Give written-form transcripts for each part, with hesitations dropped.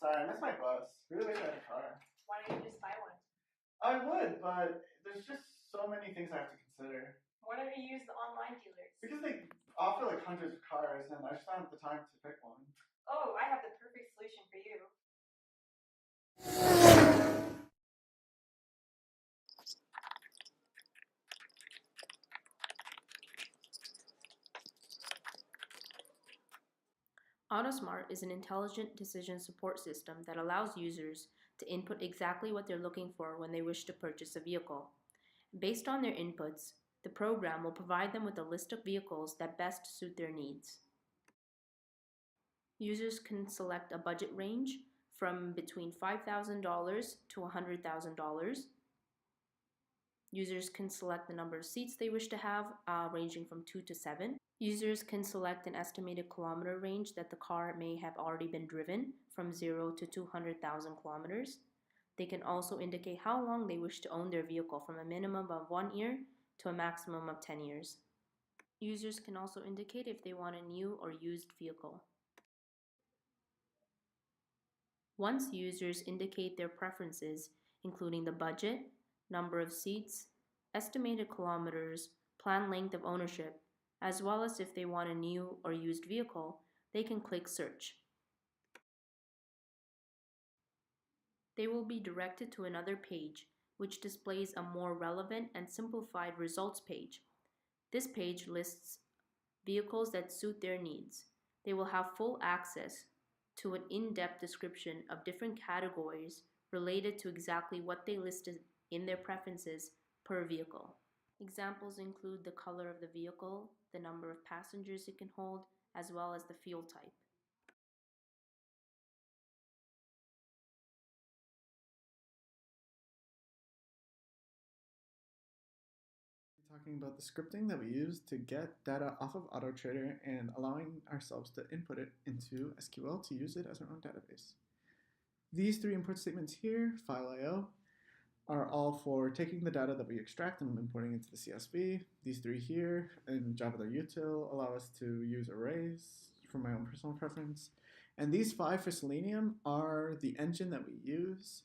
Sorry, I missed my bus. Really wish I had a car. Why don't you just buy one? I would, but there's just so many things I have to consider. Why don't you use the online dealers? Because they offer like hundreds of cars, and I just don't have the time to pick one. Oh, I have the perfect solution for you. AutoSmart is an intelligent decision support system that allows users to input exactly what they're looking for when they wish to purchase a vehicle. Based on their inputs, the program will provide them with a list of vehicles that best suit their needs. Users can select a budget range from between $5,000 to $100,000. Users can select the number of seats they wish to have, ranging from 2 to 7. Users can select an estimated kilometer range that the car may have already been driven, from 0 to 200,000 kilometers. They can also indicate how long they wish to own their vehicle, from a minimum of 1 year to a maximum of 10 years. Users can also indicate if they want a new or used vehicle. Once users indicate their preferences, including the budget, number of seats, estimated kilometers, planned length of ownership, as well as if they want a new or used vehicle, they can click Search. They will be directed to another page, which displays a more relevant and simplified results page. This page lists vehicles that suit their needs. They will have full access to an in-depth description of different categories related to exactly what they listed in their preferences per vehicle. Examples include the color of the vehicle, the number of passengers it can hold, as well as the fuel type. Talking about the scripting that we use to get data off of AutoTrader and allowing ourselves to input it into SQL to use it as our own database. These three import statements here, file IO, are all for taking the data that we extract and importing into the CSV. These three here in Java.util allow us to use arrays for my own personal preference. And these 5 for Selenium are the engine that we use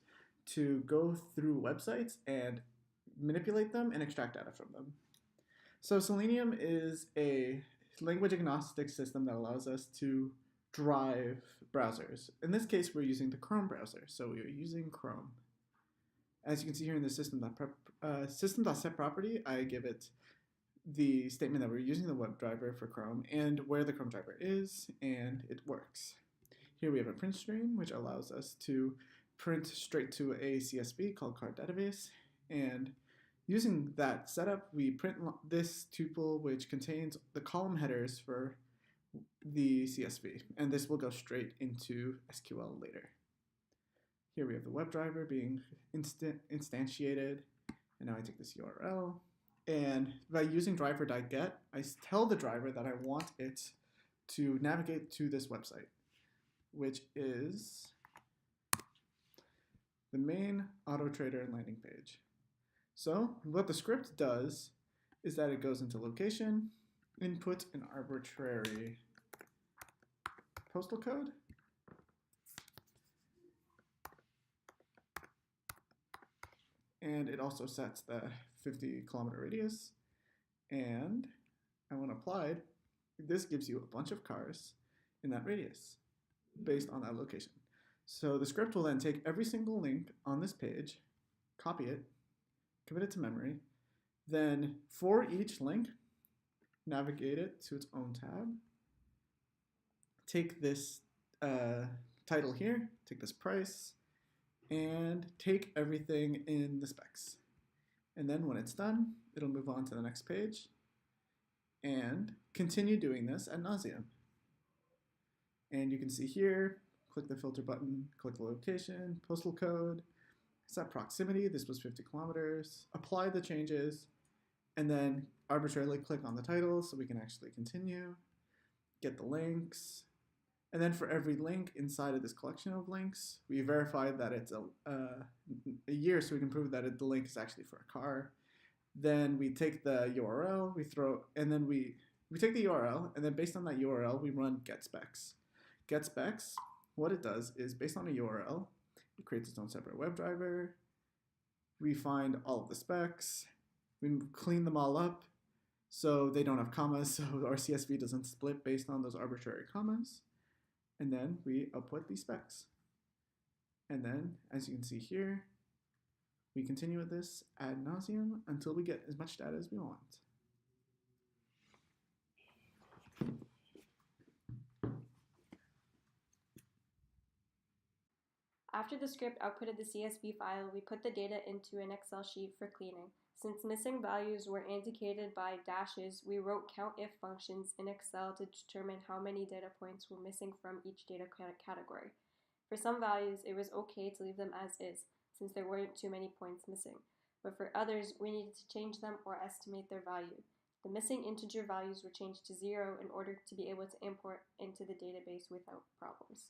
to go through websites and manipulate them and extract data from them. So Selenium is a language agnostic system that allows us to drive browsers. In this case, we're using the Chrome browser, so we're using Chrome. As you can see here in the system.setProperty, I give it the statement that we're using the WebDriver for Chrome and where the Chrome driver is, and it works. Here we have a print stream, which allows us to print straight to a CSV called card database, and using that setup, we print this tuple, which contains the column headers for the CSV, and this will go straight into SQL later. Here we have the WebDriver being instantiated, and now I take this URL, and by using driver.get, I tell the driver that I want it to navigate to this website, which is the main AutoTrader landing page. So what the script does is that it goes into location, input an arbitrary postal code, and it also sets the 50-kilometer radius, and when applied, this gives you a bunch of cars in that radius based on that location. So the script will then take every single link on this page, copy it, commit it to memory, then for each link, navigate it to its own tab, take this title here, take this price, and take everything in the specs. And then when it's done, it'll move on to the next page and continue doing this ad nauseum. And you can see here, click the filter button, click the location, postal code, set proximity, this was 50 kilometers, apply the changes, and then arbitrarily click on the title so we can actually continue, get the links, and then for every link inside of this collection of links, we verify that it's a year so we can prove that the link is actually for a car. Then we take the URL, we take the URL, and then based on that URL, we run get specs. Get specs what it does is, based on a URL, it creates its own separate WebDriver. We find all of the specs. We clean them all up so they don't have commas, so our CSV doesn't split based on those arbitrary commas. And then we output these specs. And then, as you can see here, we continue with this ad nauseum until we get as much data as we want. After the script outputted the CSV file, we put the data into an Excel sheet for cleaning. Since missing values were indicated by dashes, we wrote COUNTIF functions in Excel to determine how many data points were missing from each data category. For some values, it was okay to leave them as is, since there weren't too many points missing. But for others, we needed to change them or estimate their value. The missing integer values were changed to 0 in order to be able to import into the database without problems.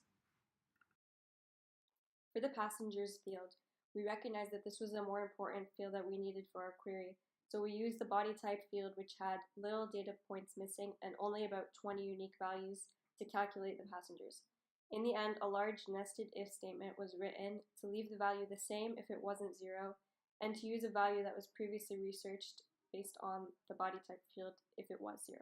For the passengers field, we recognized that this was a more important field that we needed for our query, so we used the body type field, which had little data points missing and only about 20 unique values, to calculate the passengers. In the end, a large nested if statement was written to leave the value the same if it wasn't 0, and to use a value that was previously researched based on the body type field if it was 0.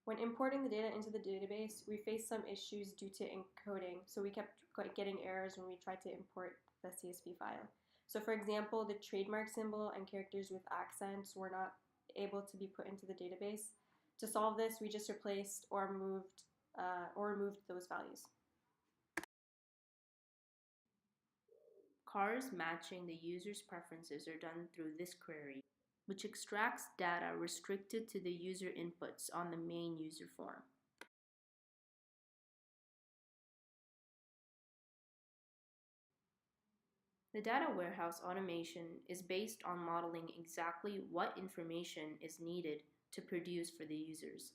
When importing the data into the database, we faced some issues due to encoding, so we kept getting errors when we tried to import the CSV file. So for example, the trademark symbol and characters with accents were not able to be put into the database. To solve this, we just replaced or removed those values. Cars matching the user's preferences are done through this query, which extracts data restricted to the user inputs on the main user form. The data warehouse automation is based on modeling exactly what information is needed to produce for the users.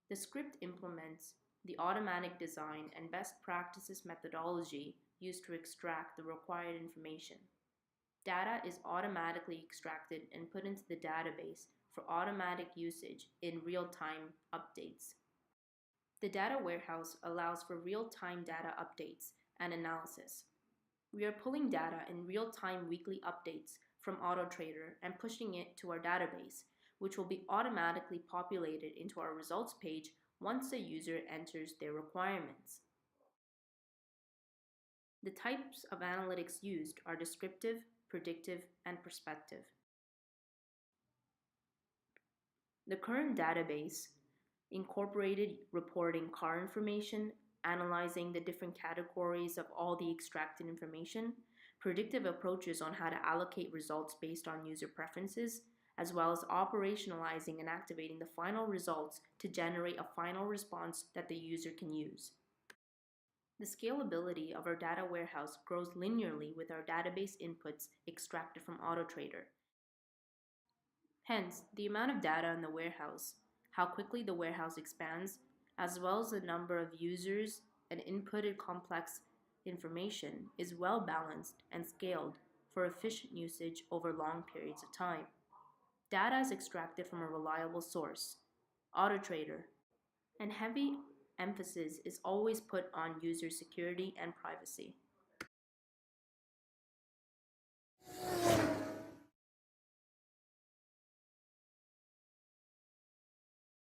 The script implements the automatic design and best practices methodology used to extract the required information. Data is automatically extracted and put into the database for automatic usage in real-time updates. The data warehouse allows for real-time data updates and analysis. We are pulling data in real-time weekly updates from AutoTrader and pushing it to our database, which will be automatically populated into our results page once the user enters their requirements. The types of analytics used are descriptive, predictive, and prospective. The current database incorporated reporting car information, analyzing the different categories of all the extracted information, predictive approaches on how to allocate results based on user preferences, as well as operationalizing and activating the final results to generate a final response that the user can use. The scalability of our data warehouse grows linearly with our database inputs extracted from AutoTrader. Hence, the amount of data in the warehouse, how quickly the warehouse expands, as well as the number of users and inputted complex information is well balanced and scaled for efficient usage over long periods of time. Data is extracted from a reliable source, AutoTrader, and heavy emphasis is always put on user security and privacy.